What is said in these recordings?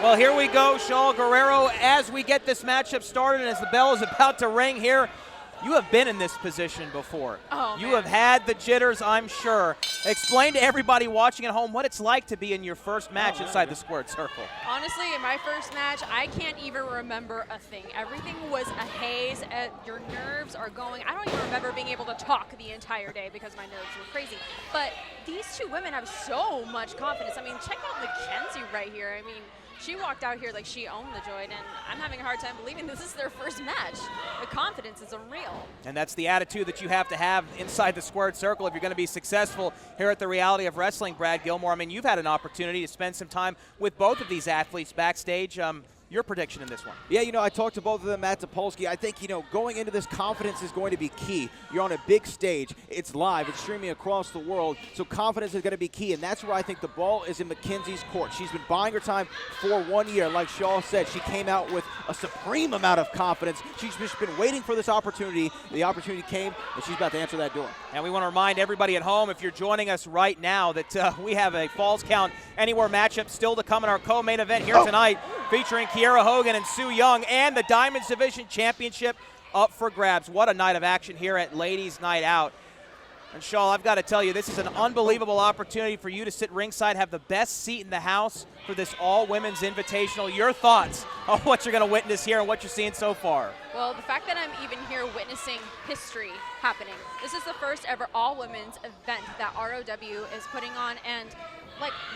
Well, here we go, Shaul Guerrero, as we get this matchup started and as the bell is about to ring here. You have been in this position before. Oh, you man. have had the jitters, I'm sure. Explain to everybody watching at home what it's like to be in your first match inside the squared circle. Honestly, in my first match, I can't even remember a thing. Everything was a haze. Your nerves are going. I don't even remember being able to talk the entire day because my nerves were crazy. But these two women have so much confidence. I mean, check out McKenzie right here. I mean, she walked out here like she owned the joint, and I'm having a hard time believing this is their first match. The confidence is unreal. And that's the attitude that you have to have inside the squared circle if you're going to be successful here at the Reality of Wrestling, Brad Gilmore. I mean, you've had an opportunity to spend some time with both of these athletes backstage. Your prediction in this one? Yeah, I talked to both of them, Matt Topolsky. I think, going into this, confidence is going to be key. You're on a big stage. It's live. It's streaming across the world. So confidence is going to be key, and that's where I think the ball is in McKenzie's court. She's been buying her time for 1 year. Like Shaul said, she came out with a supreme amount of confidence. She's just been waiting for this opportunity. The opportunity came, and she's about to answer that door. And we want to remind everybody at home, if you're joining us right now, that we have a Falls Count Anywhere matchup still to come in our co-main event here tonight, featuring Kiera Hogan and Sue Young, and the Diamonds Division Championship up for grabs. What a night of action here at Ladies Night Out. And Shaul, I've got to tell you, this is an unbelievable opportunity for you to sit ringside, have the best seat in the house for this all-women's invitational. Your thoughts on what you're going to witness here and what you're seeing so far? Well, the fact that I'm even here witnessing history happening. This is the first ever all-women's event that ROW is putting on, and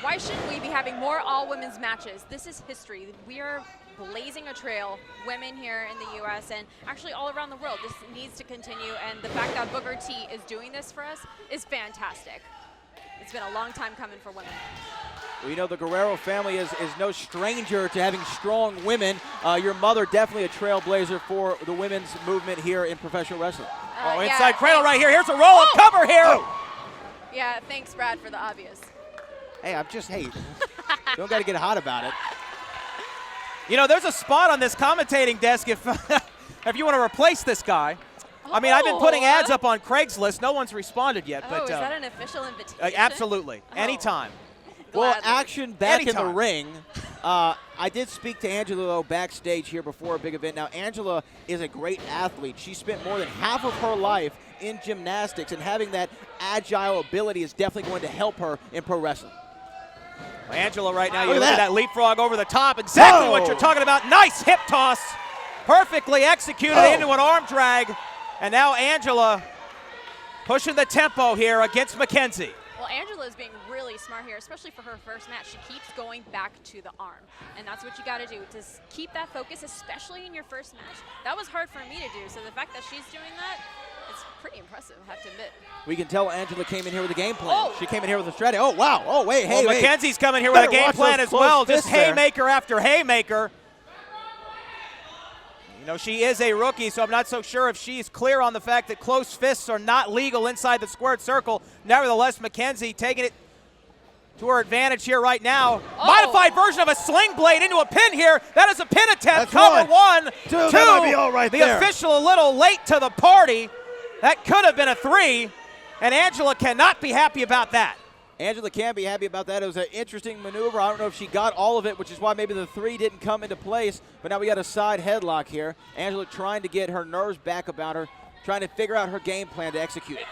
why shouldn't we be having more all-women's matches? This is history. We are blazing a trail, women here in the U.S. and actually all around the world. This needs to continue, and the fact that Booker T is doing this for us is fantastic. It's been a long time coming for women. Well, the Guerrero family is no stranger to having strong women. Your mother definitely a trailblazer for the women's movement here in professional wrestling. Inside cradle right here. Here's a roll-up cover here. Yeah, thanks, Brad, for the obvious. Hey, don't got to get hot about it. There's a spot on this commentating desk if you want to replace this guy. I mean, I've been putting ads up on Craigslist. No one's responded yet. Is that an official invitation? Absolutely. Anytime. Well, action back Anytime. in the ring. I did speak to Angela, though, backstage here before a big event. Now, Angela is a great athlete. She spent more than half of her life in gymnastics, and having that agile ability is definitely going to help her in pro wrestling. Angela right now, you look at that leapfrog over the top. Exactly what you're talking about. Nice hip toss. Perfectly executed into an arm drag. And now Angela pushing the tempo here against McKenzie. Well, Angela is being really smart here, especially for her first match. She keeps going back to the arm. And that's what you got to do, to keep that focus, especially in your first match. That was hard for me to do. So the fact that she's doing that, it's pretty impressive, I have to admit. We can tell Angela came in here with a game plan. She came in here with a strategy. Oh, wow. Oh, wait, hey, well, McKenzie's coming here with a game plan as well. Just haymaker after haymaker. She is a rookie, so I'm not so sure if she's clear on the fact that close fists are not legal inside the squared circle. Nevertheless, McKenzie taking it to her advantage here right now. Modified version of a sling blade into a pin here. That is a pin attempt. Cover one. Two. That might be all right the there. Official a little late to the party. That could have been a 3, and Angela cannot be happy about that. Angela can't be happy about that. It was an interesting maneuver. I don't know if she got all of it, which is why maybe the 3 didn't come into place. But now we got a side headlock here. Angela trying to get her nerves back about her, trying to figure out her game plan to execute it.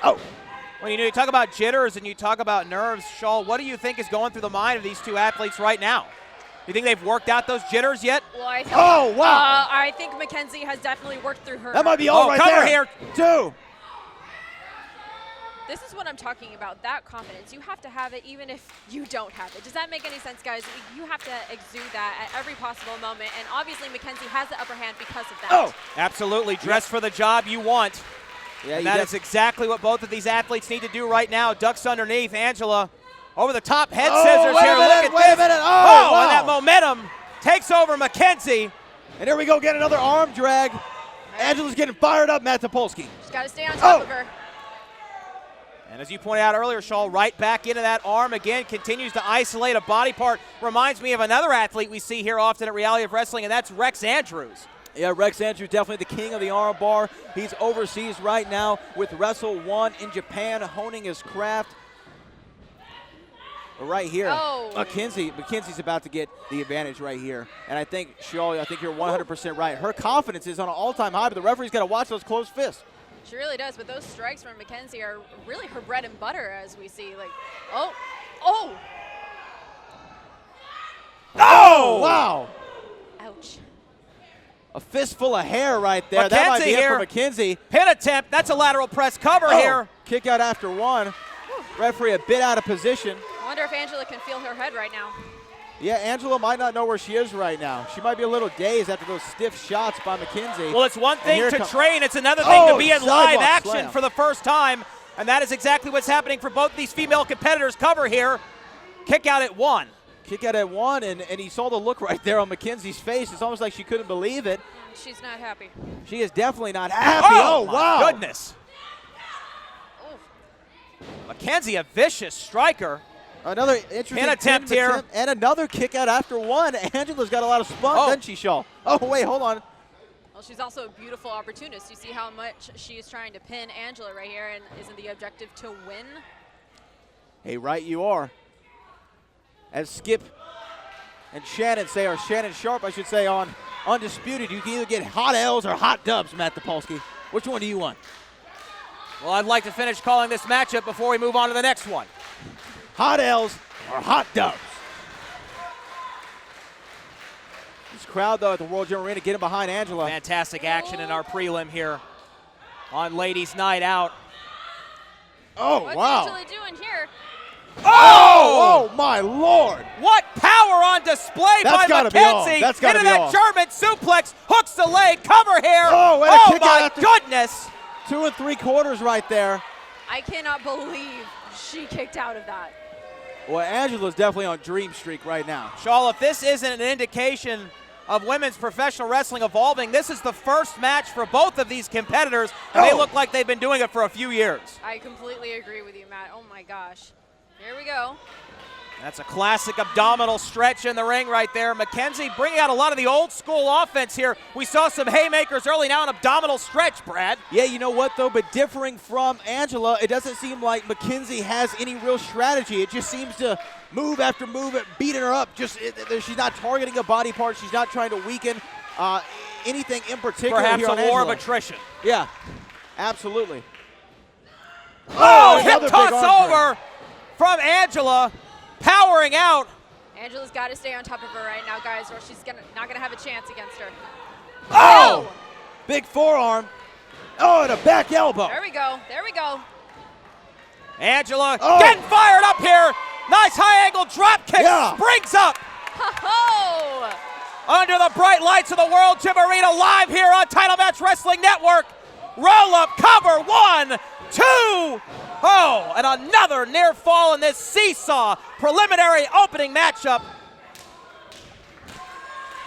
When you talk about jitters and you talk about nerves, Shaul, what do you think is going through the mind of these two athletes right now? Do you think they've worked out those jitters yet? Well, I think, wow. I think McKenzie has definitely worked through her. That might be all right cover there. Here. 2. This is what I'm talking about, that confidence. You have to have it even if you don't have it. Does that make any sense, guys? You have to exude that at every possible moment, and obviously McKenzie has the upper hand because of that. Absolutely. Dress for the job you want. Yeah, and that is exactly what both of these athletes need to do right now. Ducks underneath. Angela over the top. Head scissors here. Look at this. Wait a minute. Wow. And that momentum takes over McKenzie. And here we go. Get another arm drag. Angela's getting fired up, Matt Topolsky. Just got to stay on top of her. And as you pointed out earlier, Shaul, right back into that arm again, continues to isolate a body part. Reminds me of another athlete we see here often at Reality of Wrestling, and that's Rex Andrews. Yeah, Rex Andrews, definitely the king of the arm bar. He's overseas right now with Wrestle One in Japan, honing his craft. right here. Oh. McKenzie's about to get the advantage right here. And I think, Shirley, I think you're 100% right. Her confidence is on an all-time high, but the referee's got to watch those closed fists. She really does, but those strikes from McKenzie are really her bread and butter, as we see. Like, oh. Oh, wow. Ouch. A fistful of hair right there. McKenzie that might be here. it for McKenzie. Pin attempt. That's a lateral press cover here. Kick out after one. Referee a bit out of position. I wonder if Angela can feel her head right now. Yeah, Angela might not know where she is right now. She might be a little dazed after those stiff shots by McKenzie. Well, it's one thing to train. It's another thing to be in live action for the first time. And that is exactly what's happening for both these female competitors. Cover here. Kick out at one. Kick out at one, and he saw the look right there on McKenzie's face. It's almost like she couldn't believe it. She's not happy. She is definitely not happy. Oh wow. My goodness. McKenzie, a vicious striker. Another interesting pin attempt here. And another kick out after one. Angela's got a lot of spunk, doesn't she, Shaw? Oh, wait, hold on. Well, she's also a beautiful opportunist. You see how much she is trying to pin Angela right here, and isn't the objective to win? Hey, right you are. As Skip and Shannon say, or Shannon Sharp, I should say, on Undisputed, you can either get hot L's or hot dubs, Matt Topolsky. Which one do you want? Well, I'd like to finish calling this matchup before we move on to the next one. Hot L's or hot dubs? This crowd, though, at the World Gym Arena getting behind Angela. Fantastic action in our prelim here on Ladies Night Out. Oh, What's wow. Angela doing here? Oh, my Lord. What power on display by McKenzie. That's gotta into be that off. German suplex, hooks the leg, cover here. Oh, and a kick my out goodness. 2 3/4 right there. I cannot believe she kicked out of that. Well, Angela's definitely on dream streak right now. Shaw, if this isn't an indication of women's professional wrestling evolving, this is the first match for both of these competitors, and they look like they've been doing it for a few years. I completely agree with you, Matt. Oh, my gosh. Here we go. That's a classic abdominal stretch in the ring right there. McKenzie bringing out a lot of the old school offense here. We saw some haymakers early, now an abdominal stretch, Brad. Yeah, you know what, though? But differing from Angela, it doesn't seem like McKenzie has any real strategy. It just seems to move after move, beating her up. She's not targeting a body part. She's not trying to weaken anything in particular. Perhaps here on a war of Angela. attrition. Yeah, absolutely. Oh, hip another big toss arm over from Angela, powering out. Angela's got to stay on top of her right now, guys, or she's not going to have a chance against her. Oh! Big forearm. Oh, and a back elbow. There we go. There we go. Angela getting fired up here. Nice high angle drop kick. Yeah. Springs up. Ho-ho! Under the bright lights of the World Gym Arena, live here on Title Match Wrestling Network. Roll up, cover, 1, 2. Oh, and another near fall in this seesaw preliminary opening matchup.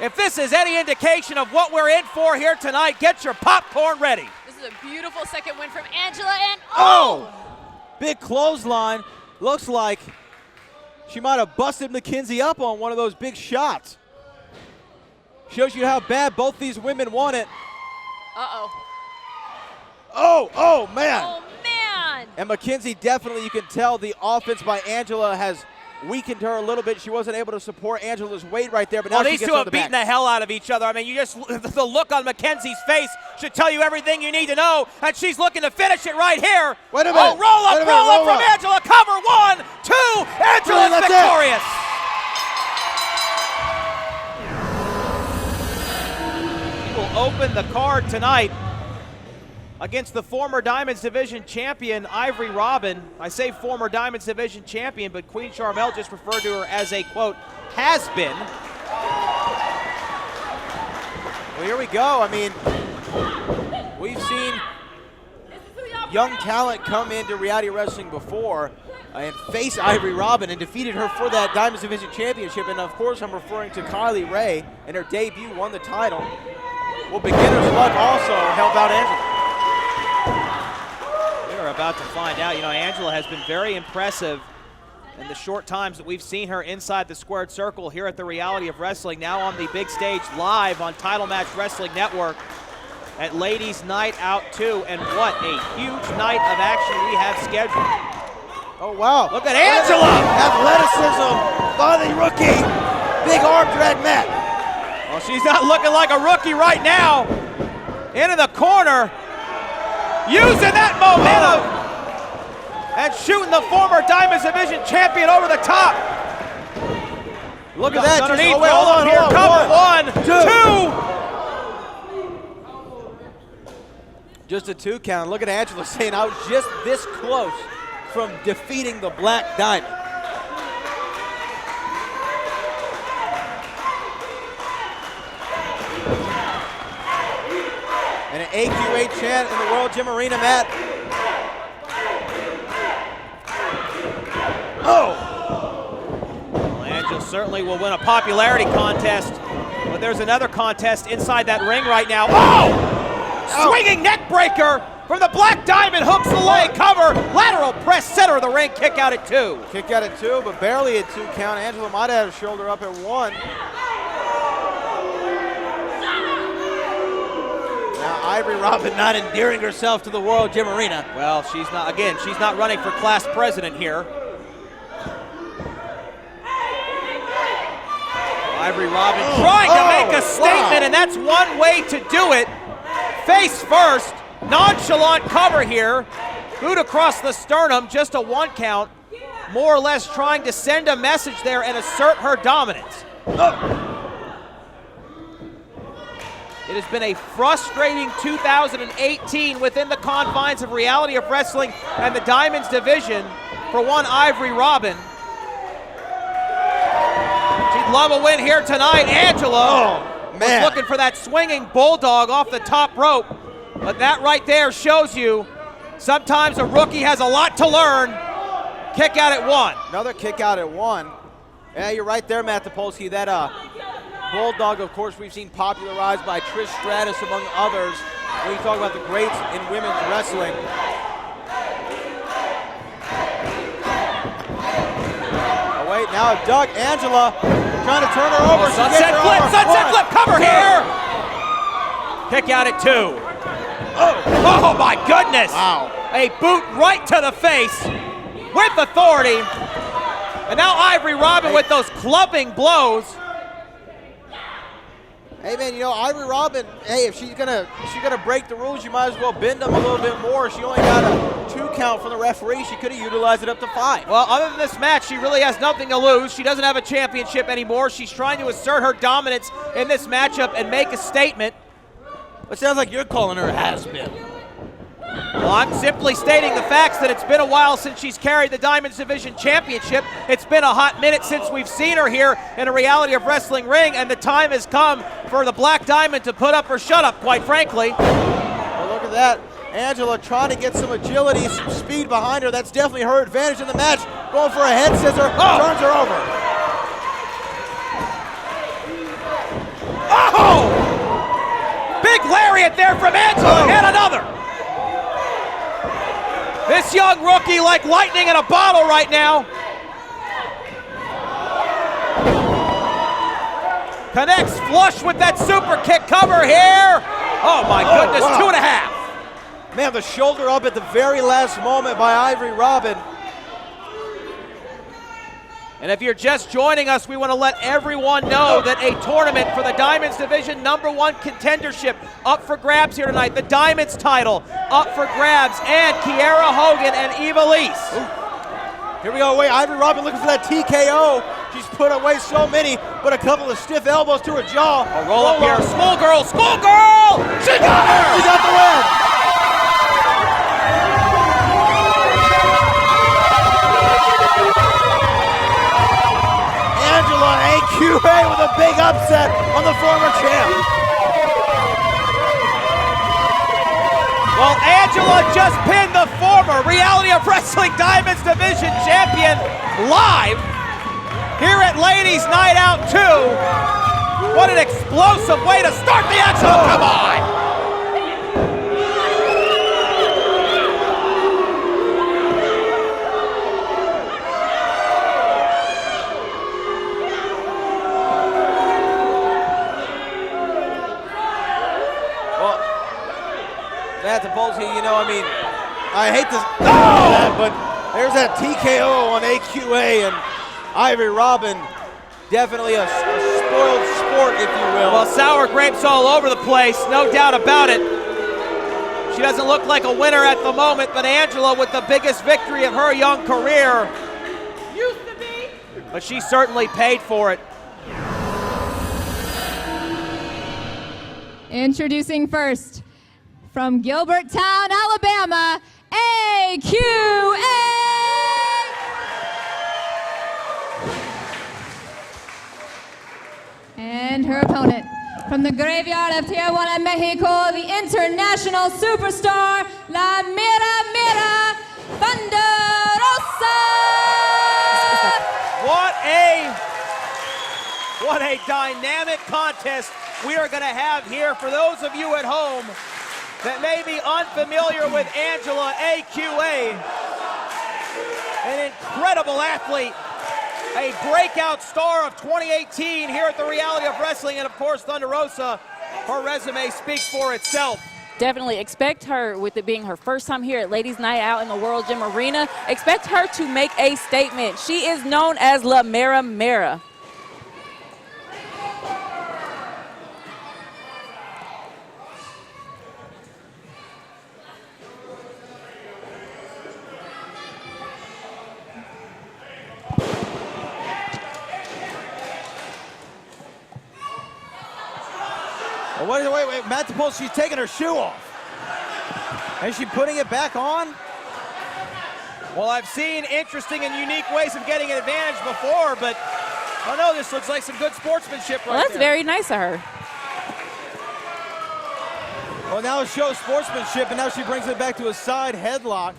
If this is any indication of what we're in for here tonight, get your popcorn ready. This is a beautiful second win from Angela, and big clothesline. Looks like she might have busted McKenzie up on one of those big shots. Shows you how bad both these women want it. Uh-oh. Oh, man. Oh, man. And McKenzie, definitely, you can tell the offense by Angela has weakened her a little bit. She wasn't able to support Angela's weight right there, but now she these gets two on have beaten the hell out of each other. I mean, the look on McKenzie's face should tell you everything you need to know, and she's looking to finish it right here. Wait a minute. Oh, roll up from Angela. Cover, 1, 2. Angela's victorious. He will open the card tonight against the former Diamonds Division champion, Ivory Robyn. I say former Diamonds Division champion, but Queen Charmel just referred to her as a, quote, has-been. Well, here we go. I mean, we've seen young talent come into reality wrestling before and face Ivory Robyn and defeated her for that Diamonds Division championship. And, of course, I'm referring to Kylie Rae. In her debut, won the title. Well, beginner's luck also helped out Angela. We're about to find out. You know, Angela has been very impressive in the short times that we've seen her inside the squared circle here at the Reality of Wrestling, now on the big stage live on Title Match Wrestling Network at Ladies Night Out 2. And what a huge night of action we have scheduled. Oh, wow. Look at Angela. Athleticism by the rookie. Big arm drag Matt. Well, she's not looking like a rookie right now. Into the corner. Using that momentum. And shooting the former Diamonds Division champion over the top. Look at that. Underneath, Hold roll up on, here, hold on. cover, one, two. Just a 2 count. Look at Angela saying, I was just this close from defeating the Black Diamond. And an AQA chant in the World Gym Arena, Matt. Oh! Well, Angela certainly will win a popularity contest, but there's another contest inside that ring right now. Oh! Swinging neck breaker from the Black Diamond, hooks the leg, cover, lateral press, center of the ring, kick out at 2. Kick out at 2, but barely at 2 count. Angela might have had her shoulder up at 1. Now Ivory Robyn not endearing herself to the World Gym Arena. Well, she's not running for class president here. Ivory Robyn trying to make a statement, and that's one way to do it. Face first, nonchalant cover here. Boot across the sternum, just a 1 count. More or less trying to send a message there and assert her dominance. It has been a frustrating 2018 within the confines of Reality of Wrestling and the Diamonds Division for one Ivory Robyn. She'd love a win here tonight. Angela was looking for that swinging bulldog off the top rope, but that right there shows you sometimes a rookie has a lot to learn. Kick out at 1. Another kick out at 1. Yeah, you're right there, Matt Topolsky. That bulldog, of course, we've seen popularized by Trish Stratus, among others, when you talk about the greats in women's wrestling. Oh, wait, now a duck. Angela trying to turn her over. Sunset flip, cover here. Kick out at 2. Oh my goodness. Wow. A boot right to the face with authority. And now Ivory Robyn with those clubbing blows. Hey man, you know, Ivory Robyn, hey, if she's gonna break the rules, you might as well bend them a little bit more. She only got a 2 count from the referee. She could have utilized it up to 5. Well, other than this match, she really has nothing to lose. She doesn't have a championship anymore. She's trying to assert her dominance in this matchup and make a statement. It sounds like you're calling her a has-been. Well, I'm simply stating the facts that it's been a while since she's carried the Diamonds Division Championship. It's been a hot minute since we've seen her here in a Reality of Wrestling ring, and the time has come for the Black Diamond to put up or shut up, quite frankly. Well, look at that. Angela trying to get some agility, some speed behind her. That's definitely her advantage in the match. Going for a head scissor, turns her over. Oh! Big lariat there from Angela, and another. This young rookie like lightning in a bottle right now. Connects flush with that super kick cover here. Oh my goodness, wow. 2.5. Man, the shoulder up at the very last moment by Ivory Robyn. And if you're just joining us, we want to let everyone know that a tournament for the Diamonds Division #1 contendership up for grabs here tonight. The Diamonds title up for grabs, and Kiera Hogan and Ivory. Here we go. Wait, Ivory Robyn looking for that TKO. She's put away so many, but a couple of stiff elbows to her jaw. A roll up here. Schoolgirl, schoolgirl! She got her! She got the win. AQA with a big upset on the former champ. Well, Angela just pinned the former Reality of Wrestling Diamonds Division champion live here at Ladies Night Out 2. What an explosive way to start the action. Oh, come on. Matt Topolsky, you know, I mean, I hate this, but There's that TKO on AQA and Ivory Robyn. Definitely a spoiled sport, if you will. Well, sour grapes all over the place, no doubt about it. She doesn't look like a winner at the moment, but Angela with the biggest victory of her young career. Used to be. But she certainly paid for it. Introducing first, from Gilbertown, Alabama, AQA! And her opponent, from the graveyard of Tijuana, Mexico, the international superstar, La Mira Thunder Rosa! What a dynamic contest we are going to have here. For those of you at home that may be unfamiliar with Angela, AQA, an incredible athlete, a breakout star of 2018 here at the Reality of Wrestling, and of course Thunder Rosa, her resume speaks for itself. Definitely expect her, with it being her first time here at Ladies Night Out in the World Gym Arena, expect her to make a statement. She is known as La Mira. Wait, Matt Topolsky, she's taking her shoe off. Is she putting it back on? Well, I've seen interesting and unique ways of getting an advantage before, but I know this looks like some good sportsmanship right Well, that's there. very nice of her. Well, now it shows sportsmanship, and now she brings it back to a side headlock.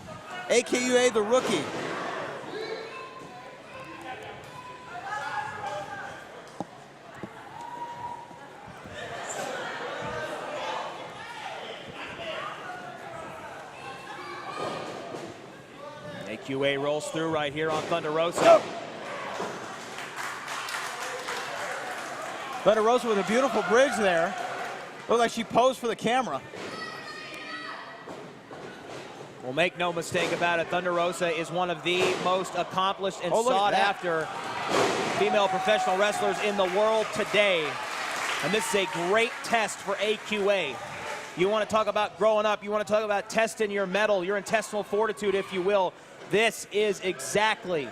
AQA, the rookie. AQA rolls through right here on Thunder Rosa. Thunder Rosa with a beautiful bridge there. Looked like she posed for the camera. Well, make no mistake about it, Thunder Rosa is one of the most accomplished and look at sought-after female professional wrestlers in the world today. And this is a great test for AQA. You want to talk about growing up, you want to talk about testing your mettle, your intestinal fortitude, if you will. This is exactly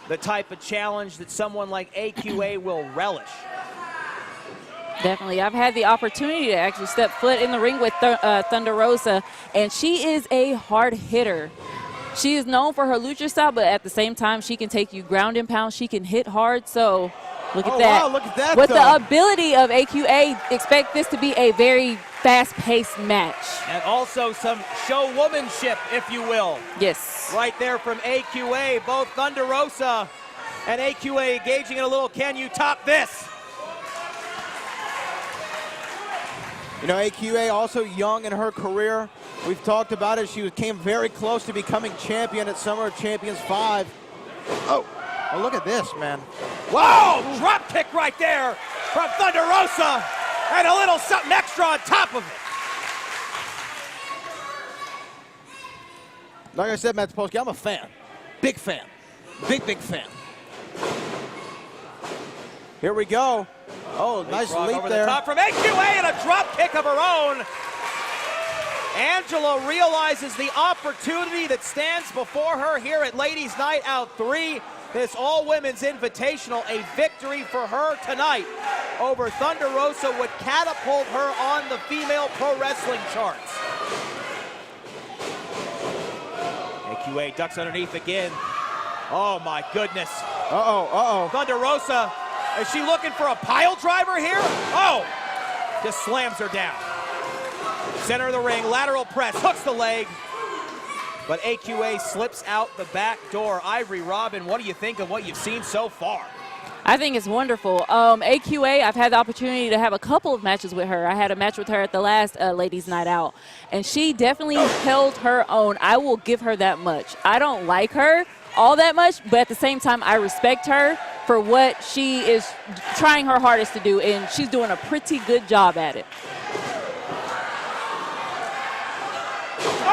the type of challenge that someone like AQA will relish. Definitely. I've had the opportunity to actually step foot in the ring with Thunder Rosa, and she is a hard hitter. She is known for her lucha style, but at the same time, she can take you ground and pound. She can hit hard, so look at that. Wow, look at that, With though. the ability of AQA, expect this to be a very fast-paced match. And also some showwomanship, if you will. Yes. Right there from AQA, both Thunder Rosa and AQA engaging in a little can you top this? You know, AQA also young in her career. We've talked about it. She came very close to becoming champion at Summer of Champions 5. Oh, look at this, man. Whoa, drop kick right there from Thunder Rosa, and a little something extra on top of it. Like I said, Matt Topolsky, I'm a fan. Big fan. Big fan. Here we go. Oh, nice leap over there. the top from AQA and a drop kick of her own. Angela realizes the opportunity that stands before her here at Ladies Night Out 3. This all-women's invitational, a victory for her tonight over Thunder Rosa would catapult her on the female pro wrestling charts. AQA ducks underneath again. Oh my goodness. Thunder Rosa, is she looking for a pile driver here? Oh, just slams her down. Center of the ring, lateral press, hooks the leg. But AQA slips out the back door. Ivory, Robyn, what do you think of what you've seen so far? I think it's wonderful. AQA, I've had the opportunity to have a couple of matches with her. I had a match with her at the last Ladies Night Out, and she definitely held her own. I will give her that much. I don't like her all that much, but at the same time, I respect her for what she is trying her hardest to do, and she's doing a pretty good job at it.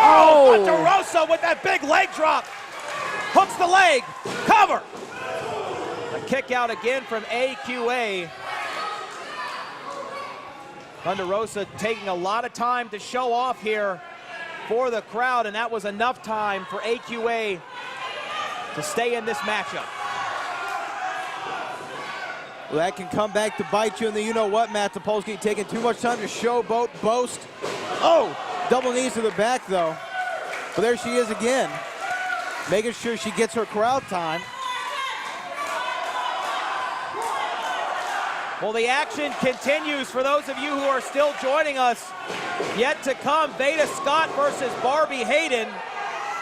Oh, Thunder Rosa with that big leg drop. the leg. Cover. A kick out again from AQA. Thunder Rosa taking a lot of time to show off here for the crowd, and that was enough time for AQA to stay in this matchup. Well, that can come back to bite you in the you-know-what, Matt Topolsky, taking too much time to showboat, boast. Oh, double knees to the back, though. But there she is again, making sure she gets her crowd time. Well, the action continues for those of you who are still joining us. Yet to come, Veda Scott versus Barbie Hayden.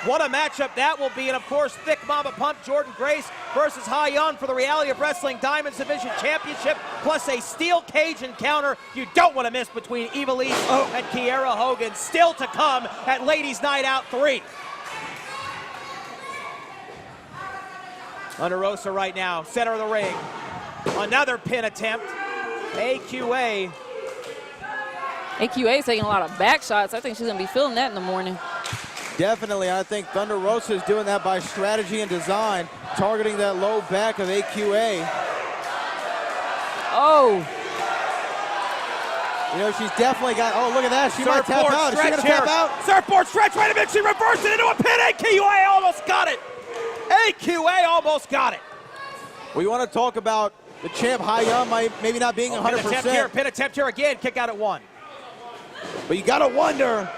What a matchup that will be. And, of course, Thick Mama Pump Jordan Grace versus Ha Yun for the Reality of Wrestling Diamonds Division Championship, plus a steel cage encounter you don't want to miss between Ivory and Kiera Hogan. Still to come at Ladies Night Out 3. Thunder Rosa right now, center of the ring. Another pin attempt. AQA is taking a lot of back shots. I think she's going to be feeling that in the morning. Definitely, I think Thunder Rosa is doing that by strategy and design, targeting that low back of AQA. Oh. You know, she's definitely got, oh, look at that. She might tap out. Is she going to tap out? Surfboard stretch, wait a minute, she reversed it into a pin. AQA almost got it. AQA almost got it. We want to talk about the champ Ha Yun maybe not being 100%. Pin attempt here again, kick out at 1. But you got to wonder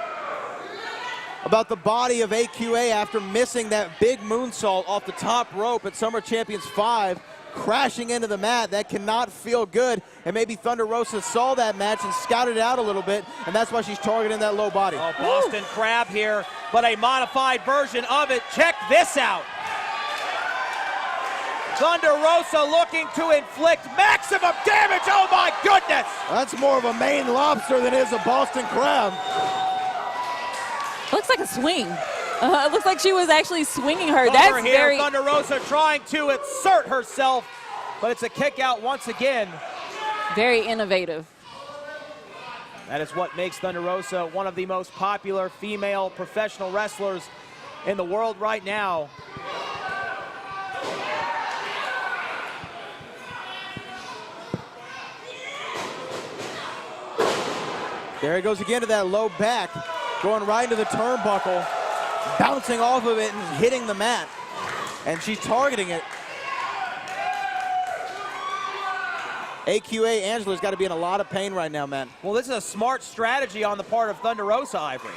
about the body of AQA after missing that big moonsault off the top rope at Summer Champions 5, crashing into the mat. That cannot feel good. And maybe Thunder Rosa saw that match and scouted it out a little bit, and that's why she's targeting that low body. Oh, Boston Crab here, but a modified version of it. Check this out. Thunder Rosa looking to inflict maximum damage. Oh my goodness! That's more of a Maine lobster than it is a Boston crab. Looks like a swing. It looks like she was actually swinging her. Over That's here, very... Thunder Rosa trying to assert herself, but it's a kick out once again. Very innovative. That is what makes Thunder Rosa one of the most popular female professional wrestlers in the world right now. There it goes again to that low back, going right into the turnbuckle, bouncing off of it and hitting the mat. And she's targeting it. AQA Angela's got to be in a lot of pain right now, man. Well, this is a smart strategy on the part of Thunder Rosa, Ivory.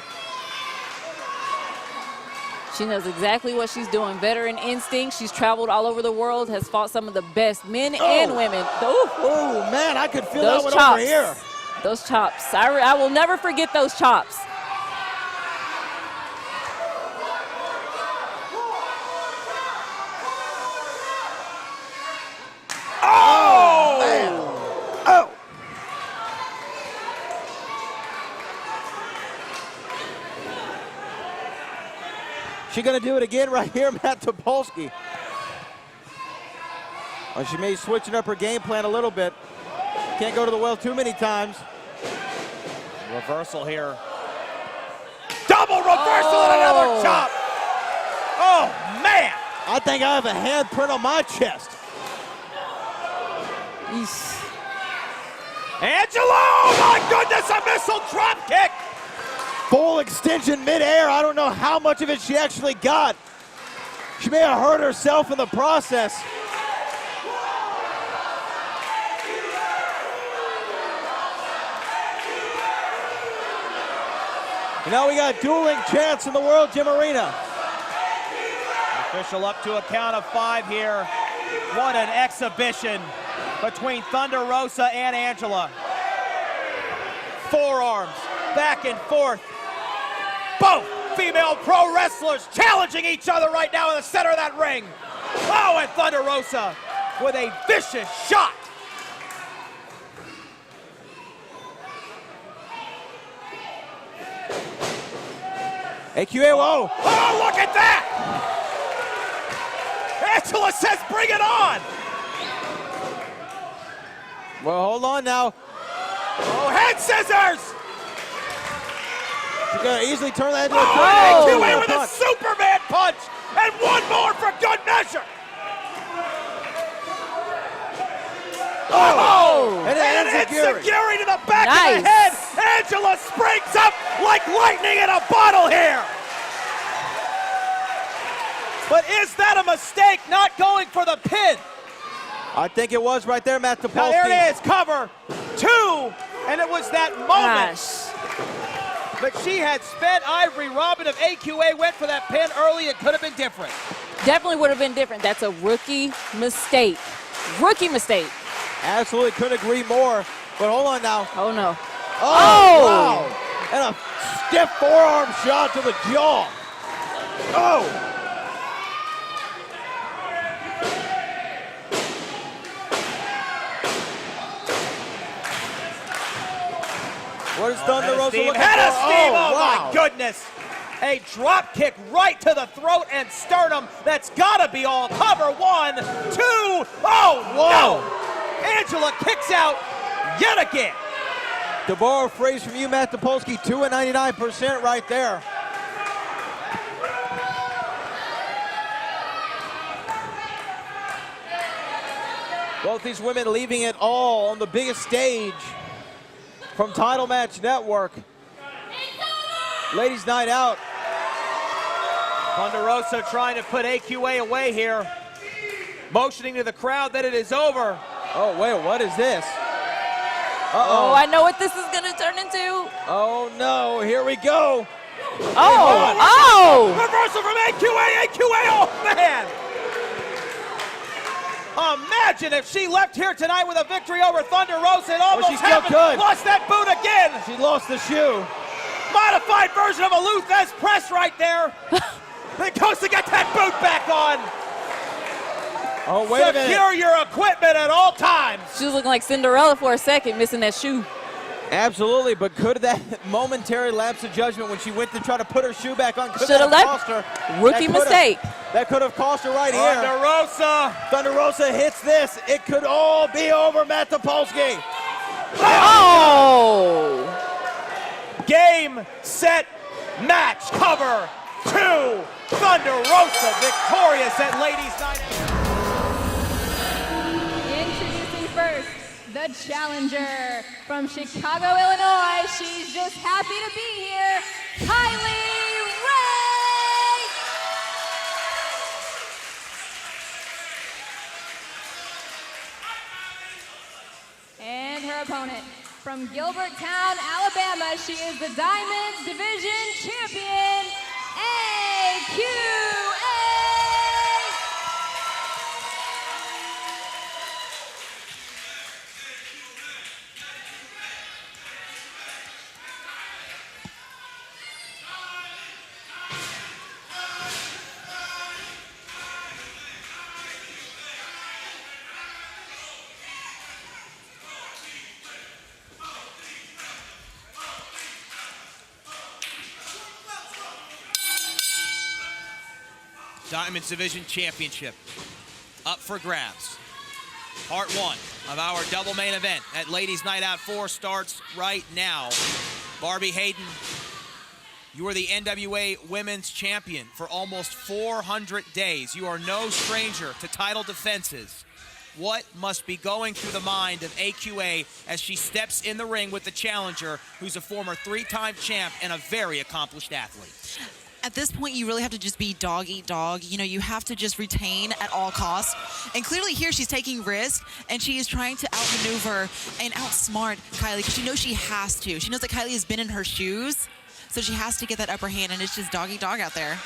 She knows exactly what she's doing. Veteran instinct. She's traveled all over the world, has fought some of the best men and women. Oh, man, I could feel that one over here. Those chops. I will never forget those chops. Oh! Man. Oh! She gonna do it again right here, Matt Topolsky. Well, she may be switching up her game plan a little bit. Can't go to the well too many times. Reversal here. Double reversal and another chop. Oh, man. I think I have a handprint on my chest. Angela, oh my goodness, a missile drop kick. Full extension midair. I don't know how much of it she actually got. She may have hurt herself in the process. And now we got dueling chants in the World Gym Arena. Official up to a count of 5 here. What an exhibition between Thunder Rosa and Angela. Forearms back and forth. Both female pro wrestlers challenging each other right now in the center of that ring. Oh, and Thunder Rosa with a vicious shot. AQA, whoa. Oh, look at that! Angela says bring it on! Well, hold on now. Oh, head scissors! She's gonna easily turn that into a AQA with a punch. Superman punch! And one more for good Enziguri to the back of the head. Angela springs up like lightning in a bottle here. But is that a mistake, not going for the pin? I think it was right there, Matt Topolsky. Now there it is, cover 2, and it was that moment. But she had spent Ivory. Robyn of AQA went for that pin early. It could have been different. Definitely would have been different. That's a rookie mistake. Rookie mistake. Absolutely, couldn't agree more. But hold on now. Oh, no. Oh, wow. And a stiff forearm shot to the jaw. Oh. What is Thunder Rosa looking for? Head of steam, oh wow. my goodness. A drop kick right to the throat and sternum. That's gotta be all. Cover 1, 2, oh no! Angela kicks out yet again. To borrow a phrase from you, Matt Topolsky, 2 and 99% right there. Both these women leaving it all on the biggest stage from Title Match Network. Ladies' Night Out. Thunder Rosa trying to put AQA away here. Motioning to the crowd that it is over. Oh, wait, what is this? Oh, I know what this is going to turn into. Oh, no, here we go. Oh! Reversal from AQA, oh man! Imagine if she left here tonight with a victory over Thunder Rosa. It almost she's still happened. good. Lost that boot again. She lost the shoe. Modified version of a Luthez press right there. It goes to get that boot back on. Oh, wait a minute. Secure your equipment at all times. She was looking like Cinderella for a second, missing that shoe. Absolutely, but could that momentary lapse of judgment when she went to try to put her shoe back on, could Should that have cost her? Rookie mistake. That could have cost her right Thunder here. Rosa. Thunder Rosa hits this. It could all be over, Matt Topolsky. Oh! Game, set, match. Cover 2. Thunder Rosa victorious at Ladies' Night Out. Introducing first, the challenger from Chicago, Illinois. She's just happy to be here, Kylie Rae! And her opponent from Gilberttown, Alabama. She is the Diamonds Division Champion, AQA! Diamonds Division Championship up for grabs. Part 1 of our double main event at Ladies' Night Out 4 starts right now. Barbie Hayden, you are the NWA Women's Champion for almost 400 days. You are no stranger to title defenses. What must be going through the mind of AQA as she steps in the ring with the challenger, who's a former 3-time champ and a very accomplished athlete? At this point, you really have to just be dog eat dog. You know, you have to just retain at all costs. And clearly here, she's taking risk, and she is trying to outmaneuver and outsmart Kylie, because she knows she has to. She knows that Kylie has been in her shoes, so she has to get that upper hand, and it's just dog eat dog out there.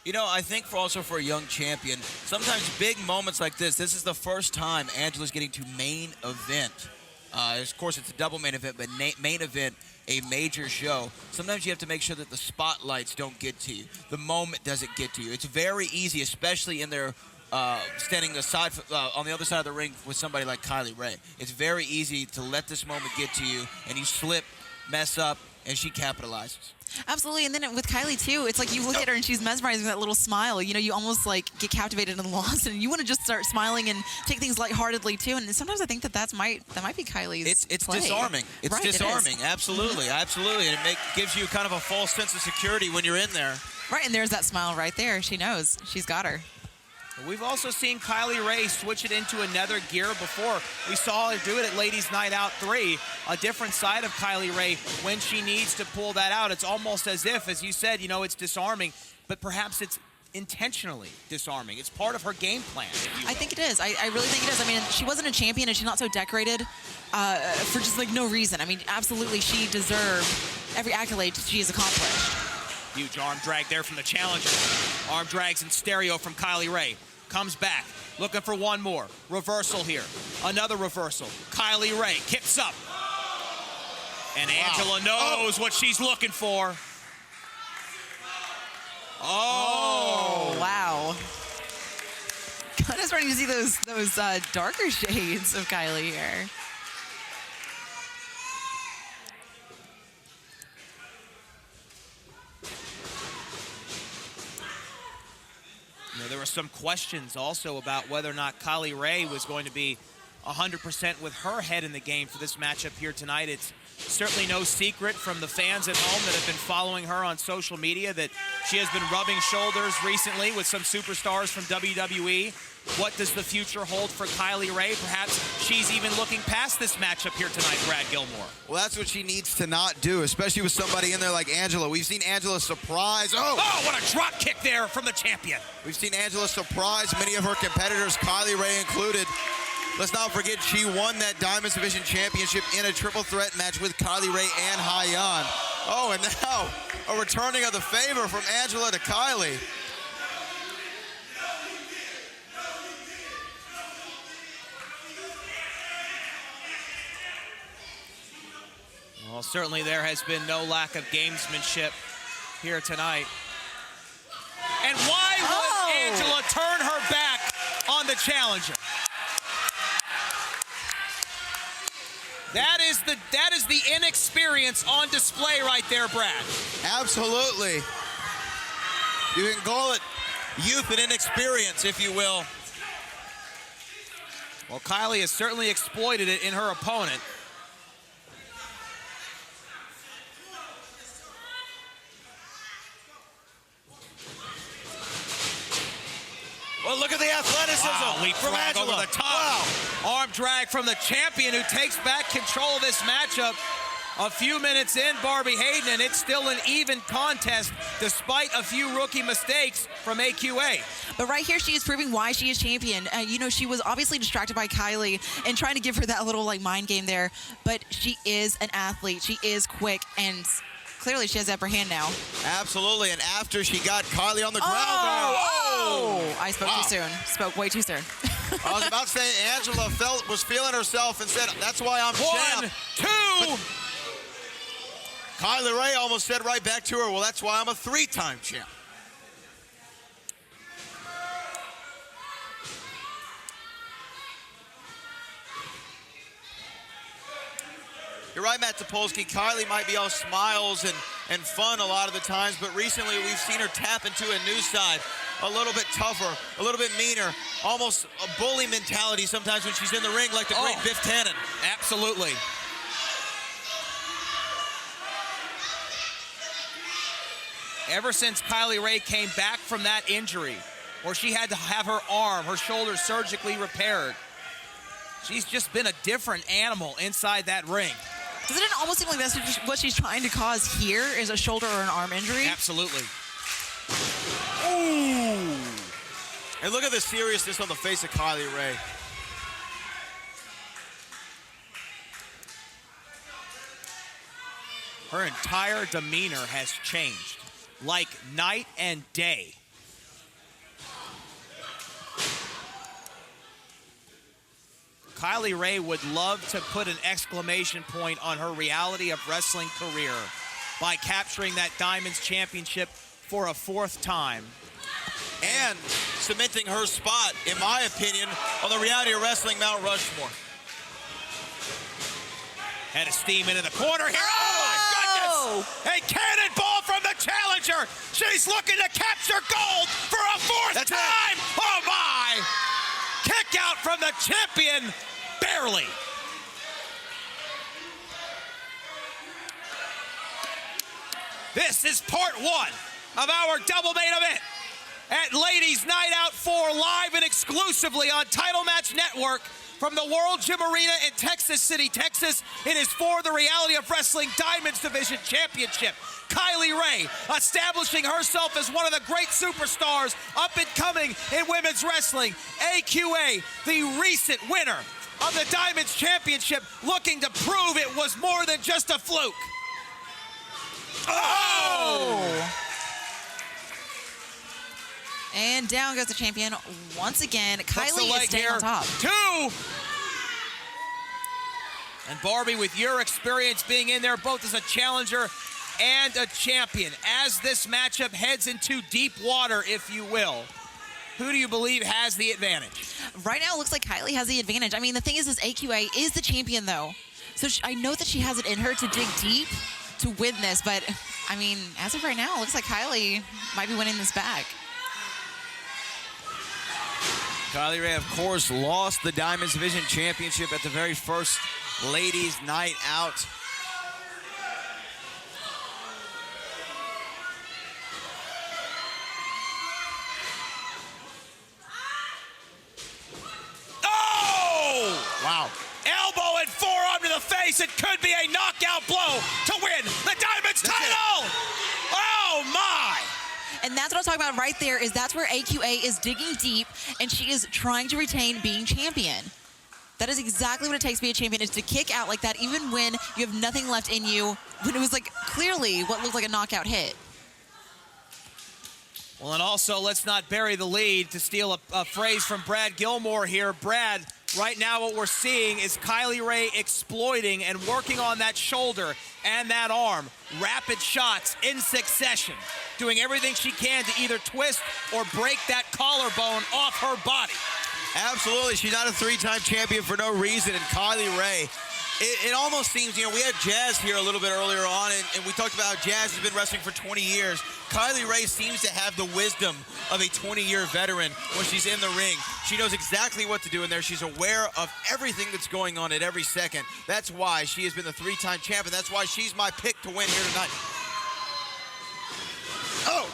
You know, I think also for a young champion, sometimes big moments like this is the first time Angela's getting to main event. Of course, it's a double main event, but main event, a major show. Sometimes you have to make sure that the spotlights don't get to you. The moment doesn't get to you. It's very easy, especially in their standing aside on the other side of the ring with somebody like Kylie Rae. It's very easy to let this moment get to you, and you slip, mess up, and she capitalizes. Absolutely, and then with Kylie too, it's like you look at her and she's mesmerized with that little smile. You know, you almost like get captivated and lost, and you want to just start smiling and take things lightheartedly too. And sometimes I think that might be Kylie's. It's play. disarming. It's right, disarming. Absolutely, absolutely, and it gives you kind of a false sense of security when you're in there. Right, and there's that smile right there. She knows she's got her. We've also seen Kylie Rae switch it into another gear before. We saw her do it at Ladies Night Out 3, a different side of Kylie Rae when she needs to pull that out. It's almost as if, as you said, you know, it's disarming, but perhaps it's intentionally disarming. It's part of her game plan. I think it is. I really think it is. I mean, she wasn't a champion and she's not so decorated for just like no reason. I mean, absolutely, she deserved every accolade she has accomplished. Huge arm drag there from the challenger. Arm drags in stereo from Kylie Rae. Comes back, looking for one more. Reversal here. Another reversal. Kylie Rae kicks up. And Angela knows what she's looking for. Oh, wow. Kind of starting to see those darker shades of Kylie here. You know, there were some questions also about whether or not Kylie Rae was going to be 100% with her head in the game for this matchup here tonight. It's certainly no secret from the fans at home that have been following her on social media that she has been rubbing shoulders recently with some superstars from WWE. What does the future hold for Kylie Rae? Perhaps she's even looking past this matchup here tonight, Brad Gilmore. Well, that's what she needs to not do, especially with somebody in there like Angela. We've seen Angela surprise. Oh, what a drop kick there from the champion. We've seen Angela surprise many of her competitors, Kylie Rae included. Let's not forget she won that Diamonds Division Championship in a triple threat match with Kylie Rae and Hyan. Oh, and now a returning of the favor from Angela to Kylie. Well, certainly there has been no lack of gamesmanship here tonight. And why would Angela turn her back on the challenger? That is the inexperience on display right there, Brad. Absolutely. You can call it youth and inexperience, if you will. Well, Kylie has certainly exploited it in her opponent. Well, look at the athleticism from Angela. Over the top. Wow. Arm drag from the champion who takes back control of this matchup. A few minutes in, Barbie Hayden, and it's still an even contest despite a few rookie mistakes from AQA. But right here, she is proving why she is champion. You know, she was obviously distracted by Kylie and trying to give her that little like mind game there, but she is an athlete. She is quick, and clearly she has the upper hand now. Absolutely, and after she got Kylie on the ground. I spoke too soon. Spoke way too soon. I was about to say Angela was feeling herself and said, that's why I'm champ. 1, 2. Kylie Rae almost said right back to her, well, that's why I'm a 3-time champ. You're right, Matt Topolsky. Kylie might be all smiles and fun a lot of the times, but recently we've seen her tap into a new side, a little bit tougher, a little bit meaner, almost a bully mentality sometimes when she's in the ring like the great Biff Tannen. Absolutely. Ever since Kylie Rae came back from that injury, where she had to have her arm, her shoulder surgically repaired, she's just been a different animal inside that ring. Doesn't it almost seem like that's what she's trying to cause here is a shoulder or an arm injury? Absolutely. Ooh. And look at the seriousness on the face of Kylie Rae. Her entire demeanor has changed, like night and day. Kylie Rae would love to put an exclamation point on her reality of wrestling career by capturing that Diamonds Championship for a 4th time. And cementing her spot, in my opinion, on the reality of wrestling Mount Rushmore. Head of steam into the corner here. Oh my goodness! A cannonball from the challenger. She's looking to capture gold for a 4th time. Oh my! Kick out from the champion, barely. This is part 1 of our double main event. at Ladies Night Out 4 live and exclusively on Title Match Network from the World Gym Arena in Texas City, Texas. It is for the Reality of Wrestling Diamonds Division Championship. Kylie Rae establishing herself as one of the great superstars up and coming in women's wrestling. AQA, the recent winner of the Diamonds Championship, looking to prove it was more than just a fluke. Oh! And down goes the champion once again. Kylie is staying here. on top. 2. And Barbie, with your experience being in there both as a challenger and a champion, as this matchup heads into deep water, if you will, who do you believe has the advantage? Right now, it looks like Kylie has the advantage. I mean, the thing is AQA is the champion, though. So I know that she has it in her to dig deep to win this, but, I mean, as of right now, it looks like Kylie might be winning this back. Kylie Rae, of course, lost the Diamonds Division Championship at the very first Ladies Night Out. Oh! Wow. Elbow and forearm to the face. It could be a knockout blow to win the Diamonds title. Oh, my. And that's what I'm talking about right there, is that's where AQA is digging deep, and she is trying to retain being champion. That is exactly what it takes to be a champion, is to kick out like that, even when you have nothing left in you, when it was like clearly what looked like a knockout hit. Well, and also, let's not bury the lead, to steal a phrase from Brad Gilmore here. Brad, right now what we're seeing is Kylie Rae exploiting and working on that shoulder and that arm. Rapid shots in succession, doing everything she can to either twist or break that collarbone off her body. Absolutely. She's not a 3-time champion for no reason. And Kylie Rae, it almost seems, you know, we had Jazz here a little bit earlier on, and we talked about how Jazz has been wrestling for 20 years. Kylie Rae seems to have the wisdom of a 20-year veteran when she's in the ring. She knows exactly what to do in there. She's aware of everything that's going on at every second. That's why she has been the 3-time champion. That's why she's my pick to win here tonight. Oh!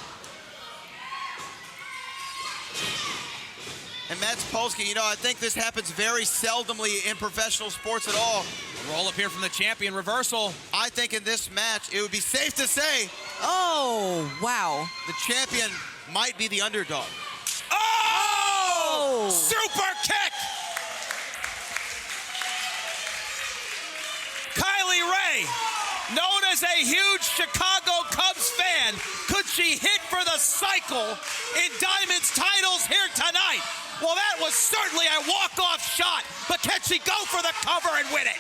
And Matt Polsky, you know, I think this happens very seldomly in professional sports at all. Roll up here from the champion, reversal. I think in this match, it would be safe to say, Oh, wow. the champion might be the underdog. Oh! Super kick! Kylie Rae, known as a huge Chicago Cubs fan, could she hit for the cycle in Diamond's titles here tonight? Well, that was certainly a walk-off shot, but can she go for the cover and win it?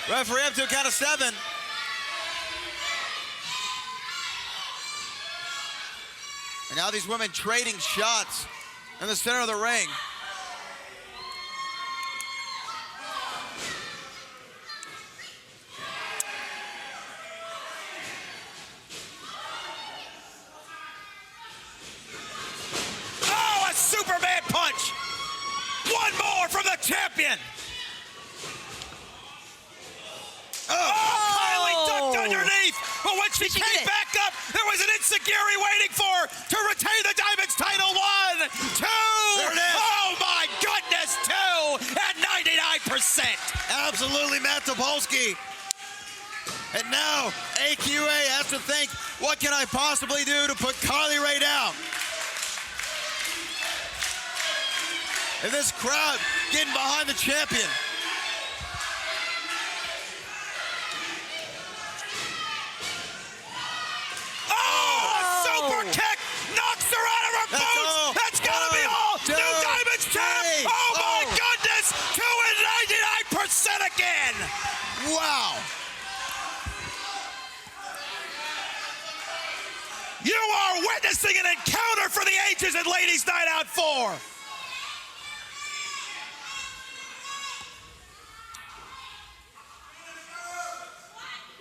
Referee up to a count of 7. And now these women trading shots in the center of the ring. Oh, a Superman punch! One more from the champion! Kylie ducked underneath, but when she came back up, there was an enziguri waiting for her to retain the Diamonds title. 1, 2, There it is. Oh my goodness, 2 at 99%. Absolutely, Matt Topolsky. And now AQA has to think, what can I possibly do to put Kylie Rae down? And this crowd getting behind the champion. Super kick knocks her out of her boots. That's gotta be all. New Diamonds champ. Oh my goodness, 2 at 99% again. Wow. You are witnessing an encounter for the ages at Ladies Night Out 4.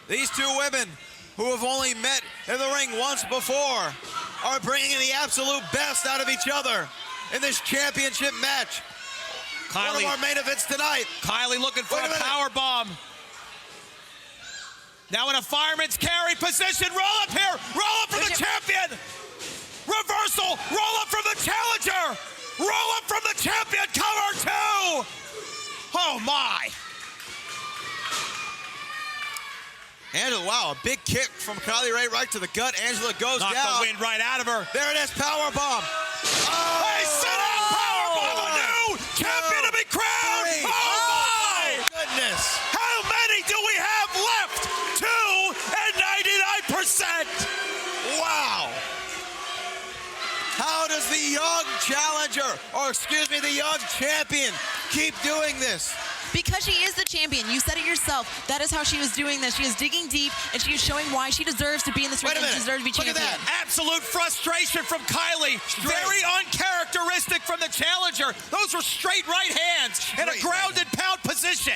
These two women who have only met in the ring once before are bringing the absolute best out of each other in this championship match. One of our main events tonight. Kylie looking for a power bomb. Now in a fireman's carry position. Roll up here. Roll up from the champion. Reversal. Roll up from the challenger. Roll up from the champion. Cover 2. Oh, my. Angela, wow, a big kick from Kylie Rae right to the gut. Angela goes Knocked down. the wind right out of her. There it is, power bomb. Oh! Hey, sit down, power bomb. A new champion to be crowned. Three. Oh, my. Goodness. How many do we have left? 2 and 99%. Wow. How does the young challenger, or excuse me, the young champion, keep doing this? Because she is the champion. You said it yourself. That is how she was doing this. She is digging deep, and she is showing why she deserves to be in this ring and she deserves to be Look champion. at that. Absolute frustration from Kylie. Very uncharacteristic from the challenger. Those were straight right hands in a grounded pound position.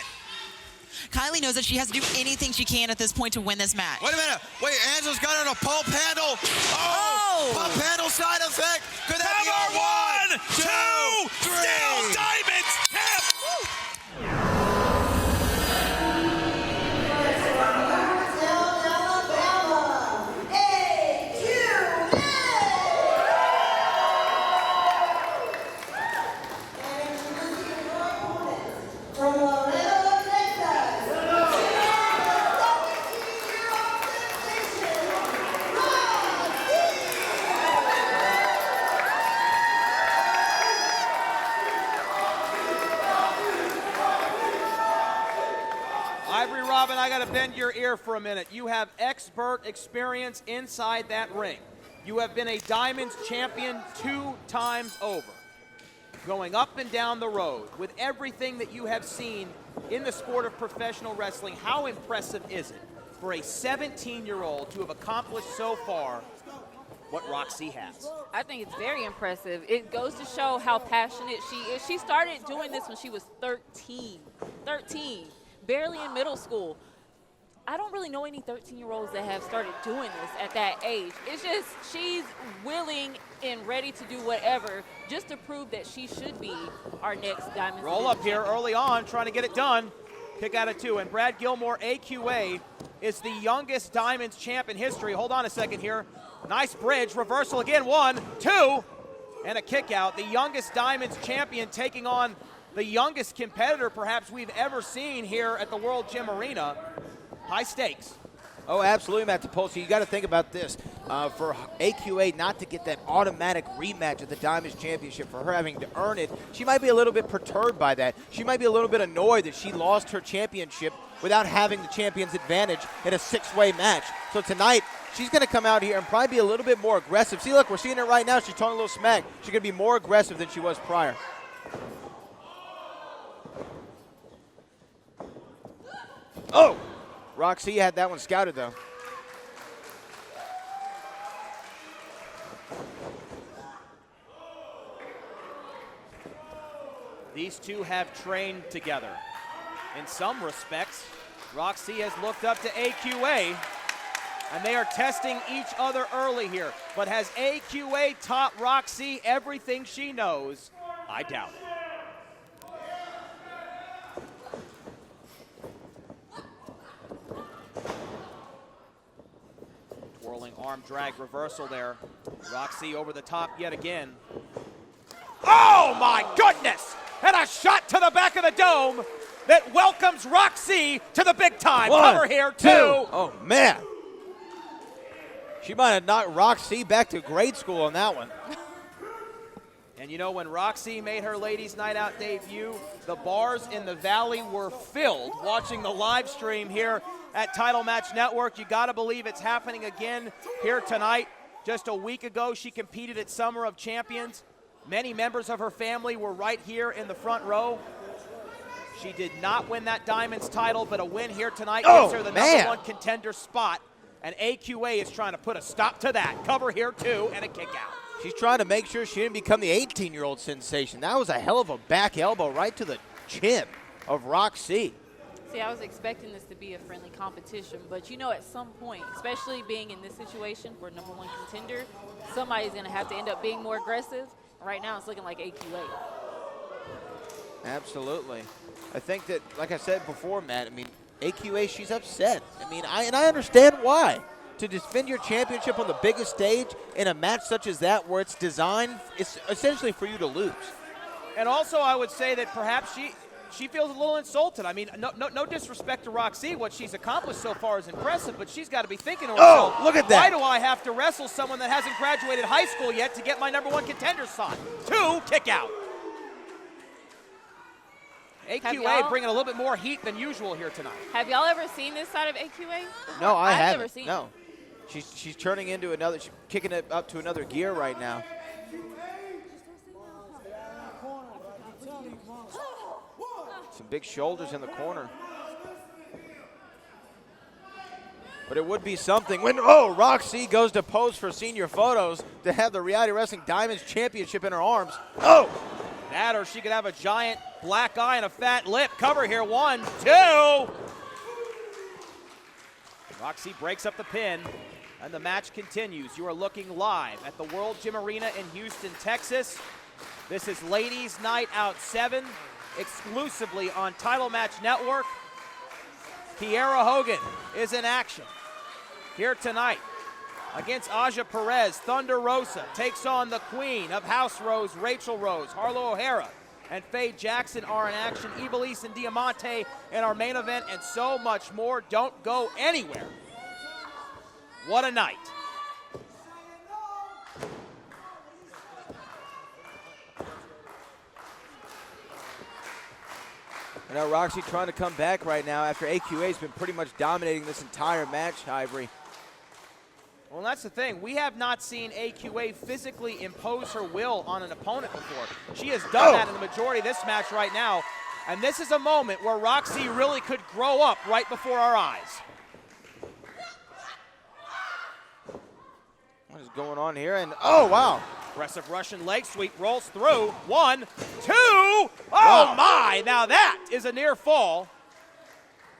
Kylie knows that she has to do anything she can at this point to win this match. Wait a minute. Wait, Angela's got her in a pump handle. Oh! Pump handle side effect. Could that be Cover 1, 2, 3. Still Diamonds champ. Ivory, Robyn, I got to bend your ear for a minute. You have expert experience inside that ring. You have been a Diamonds champion 2 times over. Going up and down the road with everything that you have seen in the sport of professional wrestling, how impressive is it for a 17-year-old to have accomplished so far what Rok-C has? I think it's very impressive. It goes to show how passionate she is. She started doing this when she was 13, barely in middle school. I don't really know any 13-year-olds that have started doing this at that age. It's just she's willing and ready to do whatever just to prove that she should be our next Diamond. Roll up here early on, trying to get it done. Kick out of 2. And Brad Gilmore, AQA, is the youngest Diamonds champ in history. Hold on a second here. Nice bridge. Reversal again. 1, 2. And a kick out. The youngest Diamonds champion taking on the youngest competitor perhaps we've ever seen here at the World Gym Arena. High stakes. Oh, absolutely, Matt Topolsky. You got to think about this. For AQA not to get that automatic rematch at the Diamonds Championship, for her having to earn it, she might be a little bit perturbed by that. She might be a little bit annoyed that she lost her championship without having the champion's advantage in a 6-way match. So tonight, she's going to come out here and probably be a little bit more aggressive. See, look, we're seeing it right now. She's talking a little smack. She's going to be more aggressive than she was prior. Oh! Rok-C had that one scouted, though. These two have trained together. In some respects, Rok-C has looked up to AQA, and they are testing each other early here. But has AQA taught Rok-C everything she knows? I doubt it. Twirling arm drag reversal there. Rok-C over the top yet again. Oh my goodness! And a shot to the back of the dome that welcomes Rok-C to the big time. 1, Cover here, 2. Oh, man. She might have knocked Rok-C back to grade school on that one. And you know, when Rok-C made her Ladies Night Out debut, the bars in the Valley were filled watching the live stream here at Title Match Network. You got to believe it's happening again here tonight. Just a week ago, she competed at Summer of Champions. Many members of her family were right here in the front row. She did not win that Diamonds title, but a win here tonight gives her the #1 contender spot. And AQA is trying to put a stop to that. Cover here, 2, and a kick out. She's trying to make sure she didn't become the 18-year-old sensation. That was a hell of a back elbow right to the chin of Rok-C. See, I was expecting this to be a friendly competition, but you know, at some point, especially being in this situation, we're #1 contender, somebody's going to have to end up being more aggressive. Right now, it's looking like AQA. Absolutely. I think that, like I said before, Matt, I mean, AQA, she's upset. I mean, I understand why. To defend your championship on the biggest stage in a match such as that where it's designed, it's essentially for you to lose. And also I would say that perhaps she feels a little insulted. I mean, no disrespect to Rok-C. What she's accomplished so far is impressive, but she's got to be thinking to herself, look at that. Why do I have to wrestle someone that hasn't graduated high school yet to get my #1 contender spot? 2, kick out. AQA bringing a little bit more heat than usual here tonight. Have y'all ever seen this side of AQA? No, I haven't. Never seen no. She's turning into another, she's kicking it up to another gear right now. Some big shoulders in the corner. But it would be something when, Rok-C goes to pose for senior photos to have the Reality Wrestling Diamonds Championship in her arms. That or she could have a giant black eye and a fat lip. Cover here, 1, 2. Rok-C breaks up the pin, and the match continues. You are looking live at the World Gym Arena in Houston, Texas. This is Ladies Night Out 7, exclusively on Title Match Network. Kiera Hogan is in action here tonight against Aja Perez. Thunder Rosa takes on the queen of House Rose, Rachel Rose. Harlow O'Hara and Faye Jackson are in action. Ivelisse and Diamante in our main event, and so much more. Don't go anywhere. What a night. And now Rok-C trying to come back right now after AQA's been pretty much dominating this entire match, Ivory. Well, that's the thing. We have not seen AQA physically impose her will on an opponent before. She has done that in the majority of this match right now. And this is a moment where Rok-C really could grow up right before our eyes. What is going on here? And wow. Aggressive Russian leg sweep rolls through. 1, 2. Oh my, now that is a near fall.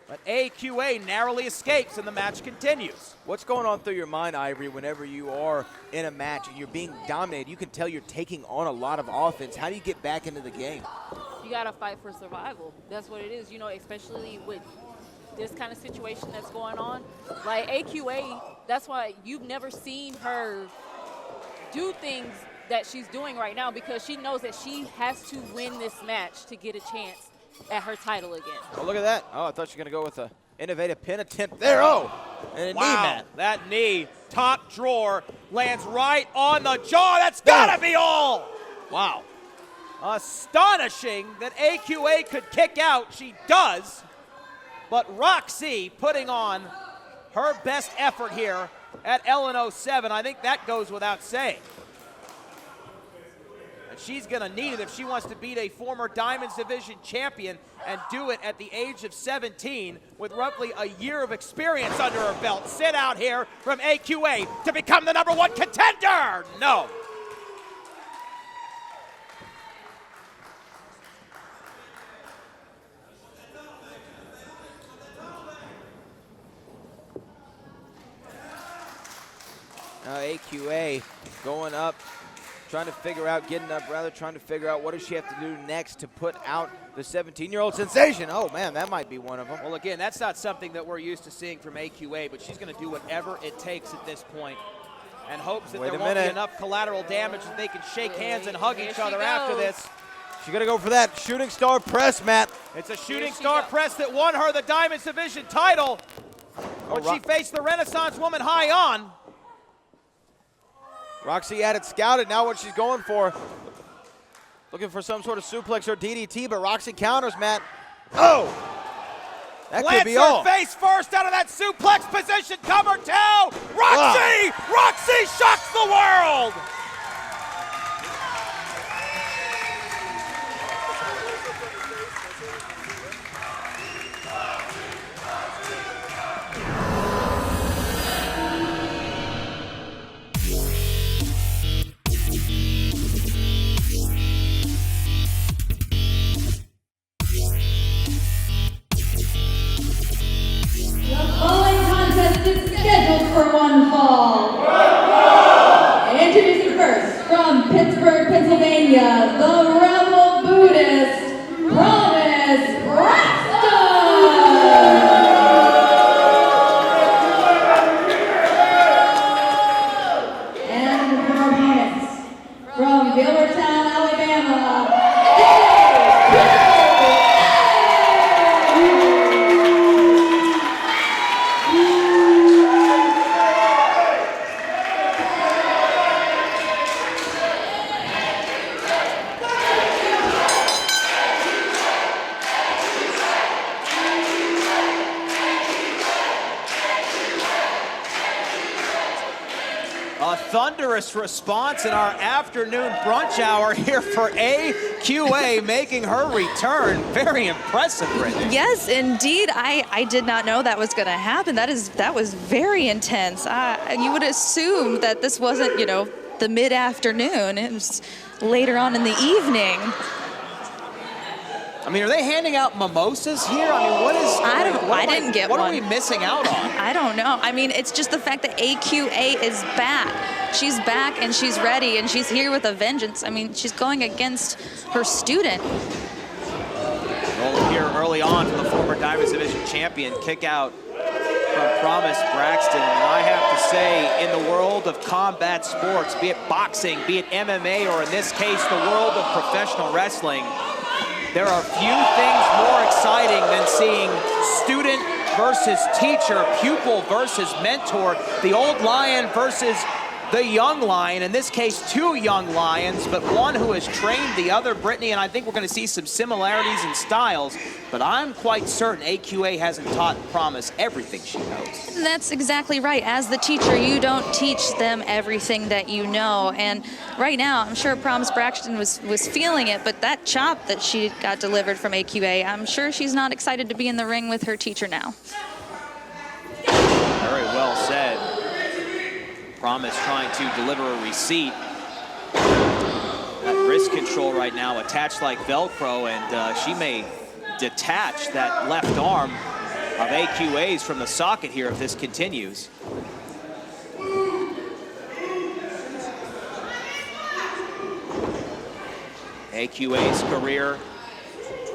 But AQA narrowly escapes and the match continues. What's going on through your mind, Ivory, whenever you are in a match and you're being dominated? You can tell you're taking on a lot of offense. How do you get back into the game? You got to fight for survival. That's what it is, especially with this kind of situation that's going on. Like AQA, that's why you've never seen her do things that she's doing right now, because she knows that she has to win this match to get a chance at her title again. Oh, look at that. Oh, I thought she was going to go with an innovative pin attempt there. And a knee, man. That knee, top drawer, lands right on the jaw. That's got to be all. Wow. Astonishing that AQA could kick out. She does. But Rok-C putting on her best effort here at LN07. I think that goes without saying. And she's going to need it if she wants to beat a former Diamonds Division champion and do it at the age of 17 with roughly a year of experience under her belt. Sit out here from AQA to become the #1 contender. No. AQA going up, trying to figure out, trying to figure out what does she have to do next to put out the 17-year-old sensation. Oh, man, that might be one of them. Well, again, that's not something that we're used to seeing from AQA, but she's going to do whatever it takes at this point and hopes that there won't be enough collateral damage that they can shake hands and hug each other after this. She's going to go for that shooting star press, Matt. It's a shooting star press that won her the Diamonds Division title when she faced the Renaissance woman High On. Rok-C had it scouted. Now what she's going for, looking for some sort of suplex or DDT, but Rok-C counters, Matt. Oh! That could be all. Face first out of that suplex position. Cover 2. Rok-C! Rok-C shocks the world! Scheduled for one fall. Introducing first from Pittsburgh, Pennsylvania, the Rebel Buddhist, Braxton. A thunderous response in our afternoon brunch hour here for AQA making her return. Very impressive, Brittany. Yes, indeed. I did not know that was going to happen. That was very intense. You would assume that this wasn't, you know, the mid-afternoon. It was later on in the evening. I mean, are they handing out mimosas here? I mean, what is... I didn't get one. What are we missing out on? I don't know. I mean, it's just the fact that AQA is back. She's back and she's ready and she's here with a vengeance. I mean, she's going against her student. Well, here early on from the former Diamonds Division champion, kick out from Promise Braxton. And I have to say, in the world of combat sports, be it boxing, be it MMA, or in this case, the world of professional wrestling, there are few things more exciting than seeing student versus teacher, pupil versus mentor, the old lion versus the young lion. In this case, two young lions, but one who has trained the other, Brittany, and I think we're going to see some similarities in styles, but I'm quite certain AQA hasn't taught Promise everything she knows. That's exactly right. As the teacher, you don't teach them everything that you know. And right now, I'm sure Promise Braxton was feeling it, but that chop that she got delivered from AQA, I'm sure she's not excited to be in the ring with her teacher now. Very well said. Promise trying to deliver a receipt. That wrist control right now attached like Velcro, and she may detach that left arm of AQA's from the socket here if this continues. AQA's career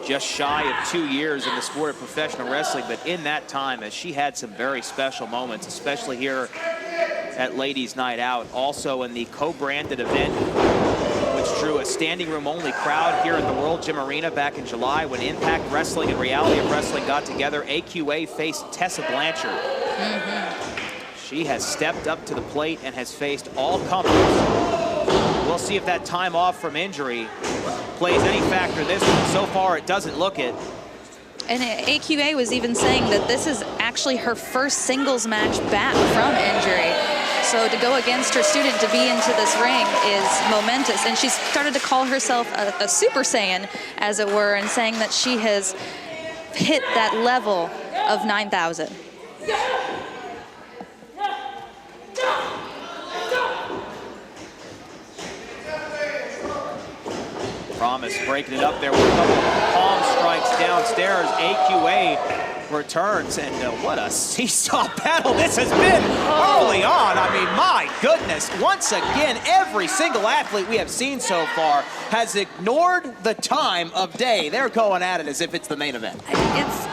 just shy of 2 years in the sport of professional wrestling, but in that time, as she had some very special moments, especially here at Ladies Night Out, also in the co-branded event, which drew a standing room only crowd here at the World Gym Arena back in July when Impact Wrestling and Reality of Wrestling got together. AQA faced Tessa Blanchard. She has stepped up to the plate and has faced all comers. We'll see if that time off from injury plays any factor this one. So far, it doesn't look it. And AQA was even saying that this is actually her first singles match back from injury. So to go against her student to be into this ring is momentous. And she's started to call herself a Super Saiyan, as it were, and saying that she has hit that level of 9,000. Promise breaking it up there with a couple of palm strikes downstairs. AQA returns, and what a seesaw battle this has been early on. I mean, my goodness. Once again, every single athlete we have seen so far has ignored the time of day. They're going at it as if it's the main event.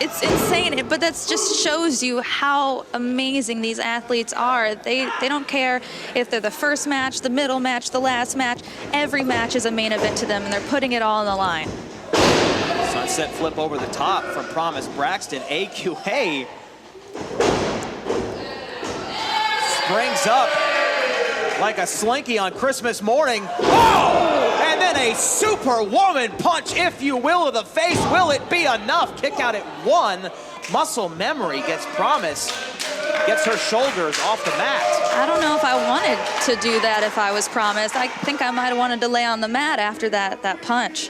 It's insane, but that just shows you how amazing these athletes are. They don't care if they're the first match, the middle match, the last match. Every match is a main event to them, and they're putting it all on the line. Sunset flip over the top from Promise Braxton. AQA springs up like a slinky on Christmas morning. Oh! And then a Superwoman punch, if you will, to the face. Will it be enough? Kick out at one. Muscle memory gets Promise, gets her shoulders off the mat. I don't know if I wanted to do that if I was Promise. I think I might have wanted to lay on the mat after that punch.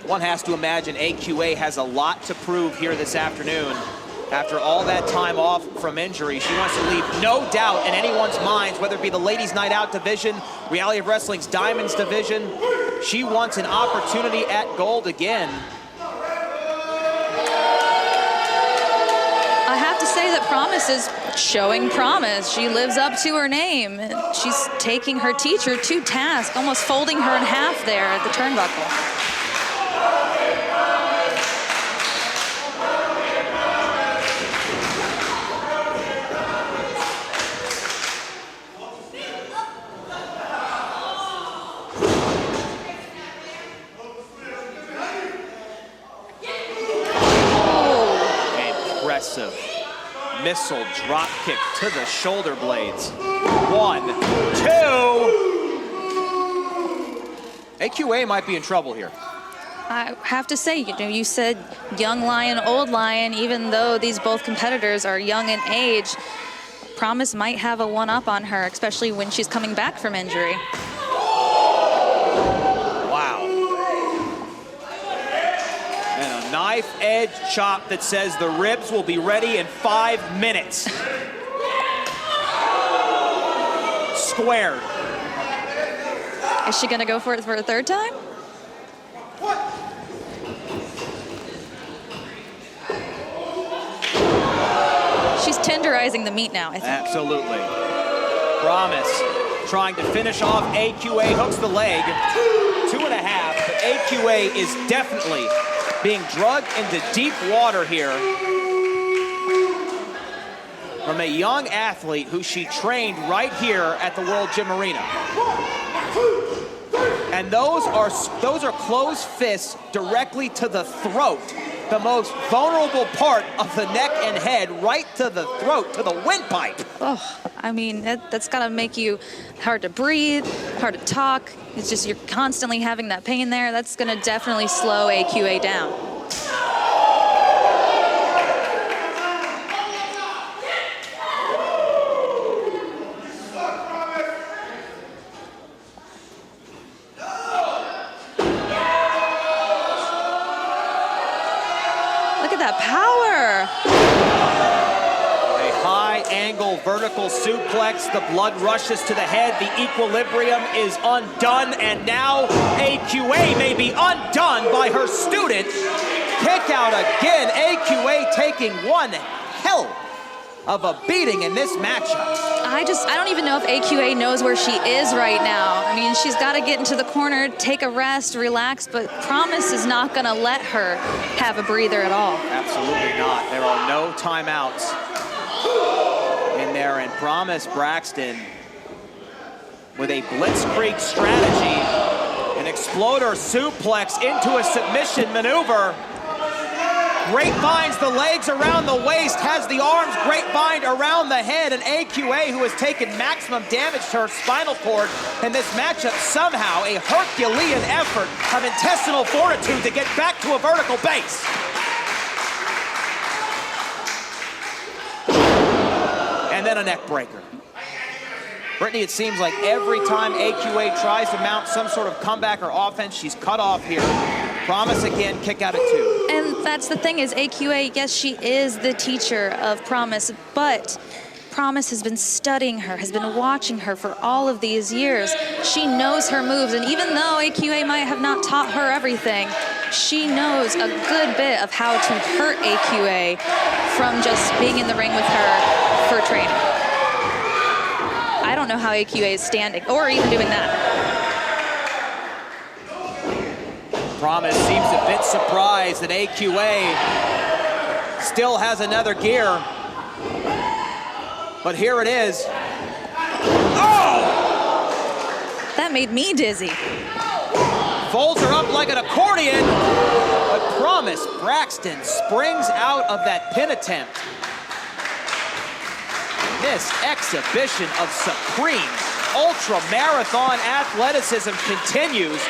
One has to imagine AQA has a lot to prove here this afternoon. After all that time off from injury, she wants to leave no doubt in anyone's minds, whether it be the Ladies Night Out division, Reality of Wrestling's Diamonds division. She wants an opportunity at gold again. I have to say that Promise is showing promise. She lives up to her name. She's taking her teacher to task, almost folding her in half there at the turnbuckle. Missile drop kick to the shoulder blades. 1, 2. AQA might be in trouble here. I have to say, you said young lion, old lion, even though these both competitors are young in age, Promise might have a one-up on her, especially when she's coming back from injury. Wow. And a knife-edge chop that says the ribs will be ready in 5 minutes. Squared. Is she gonna go for it for a third time? She's tenderizing the meat now, I think. Absolutely. Promise trying to finish off AQA, hooks the leg, 2.5, but AQA is definitely being drugged into deep water here from a young athlete who she trained right here at the World Gym Arena. And those are closed fists directly to the throat, the most vulnerable part of the neck and head, right to the throat, to the windpipe. Oh, I mean, that's gotta make you hard to breathe, hard to talk. It's just you're constantly having that pain there. That's gonna definitely slow AQA down. Power. A high-angle vertical suplex. The blood rushes to the head. The equilibrium is undone, and now AQA may be undone by her student. Kick out again. AQA taking one hell of a beating in this matchup. I don't even know if AQA knows where she is right now. I mean, she's got to get into the corner, take a rest, relax, but Promise is not going to let her have a breather at all. Absolutely not. There are no timeouts in there, and Promise Braxton with a blitzkrieg strategy, an exploder suplex into a submission maneuver. Grapevines the legs around the waist, has the arms grapevine around the head, and AQA, who has taken maximum damage to her spinal cord in this matchup, somehow a Herculean effort of intestinal fortitude to get back to a vertical base. And then a neck breaker. Brittany, it seems like every time AQA tries to mount some sort of comeback or offense, she's cut off here. Promise again, kick out at 2. And that's the thing is AQA, yes, she is the teacher of Promise, but Promise has been studying her, has been watching her for all of these years. She knows her moves, and even though AQA might have not taught her everything, she knows a good bit of how to hurt AQA from just being in the ring with her for training. I don't know how AQA is standing, or even doing that. Promise seems a bit surprised that AQA still has another gear. But here it is. Oh! That made me dizzy. Folds her up like an accordion. But Promise Braxton springs out of that pin attempt. This exhibition of supreme ultra-marathon athleticism continues.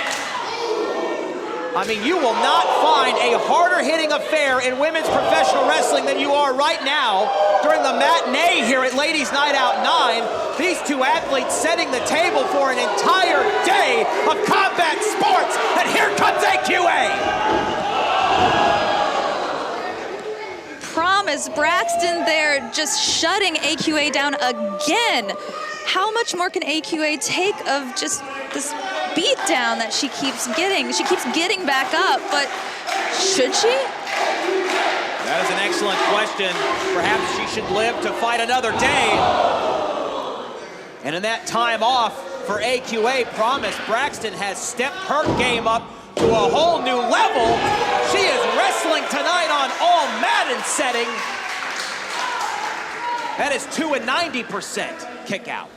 I mean, you will not find a harder-hitting affair in women's professional wrestling than you are right now during the matinee here at Ladies Night Out 9. These two athletes setting the table for an entire day of combat sports. And here comes AQA. Promise Braxton there just shutting AQA down again. How much more can AQA take of just this beat down that she keeps getting? She keeps getting back up, but should she? That is an excellent question. Perhaps she should live to fight another day. And in that time off for AQA, Promise Braxton has stepped her game up to a whole new level. She is wrestling tonight on all Madden setting. That is 2 and 90% kick out.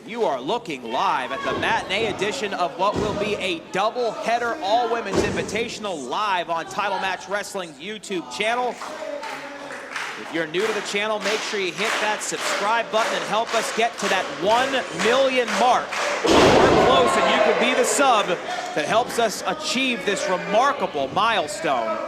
You are looking live at the matinee edition of what will be a double-header all-women's invitational live on Title Match Wrestling's YouTube channel. If you're new to the channel, make sure you hit that subscribe button and help us get to that 1 million mark. We're close, and you could be the sub that helps us achieve this remarkable milestone.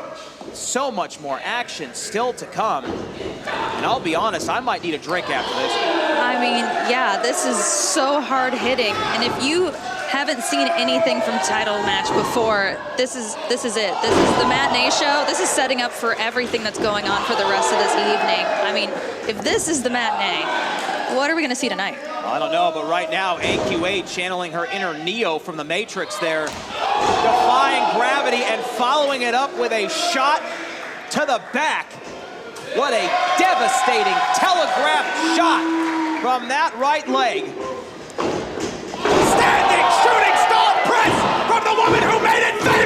So much more action still to come. And I'll be honest, I might need a drink after this. I mean, yeah, this is so hard hitting. And if you haven't seen anything from title match before, this is it. This is the matinee show. This is setting up for everything that's going on for the rest of this evening. I mean, if this is the matinee, what are we going to see tonight? I don't know, but right now, AQA channeling her inner Neo from the Matrix there, defying gravity and following it up with a shot to the back. What a devastating telegraphed shot from that right leg. Standing shooting star press from the woman who made it famous.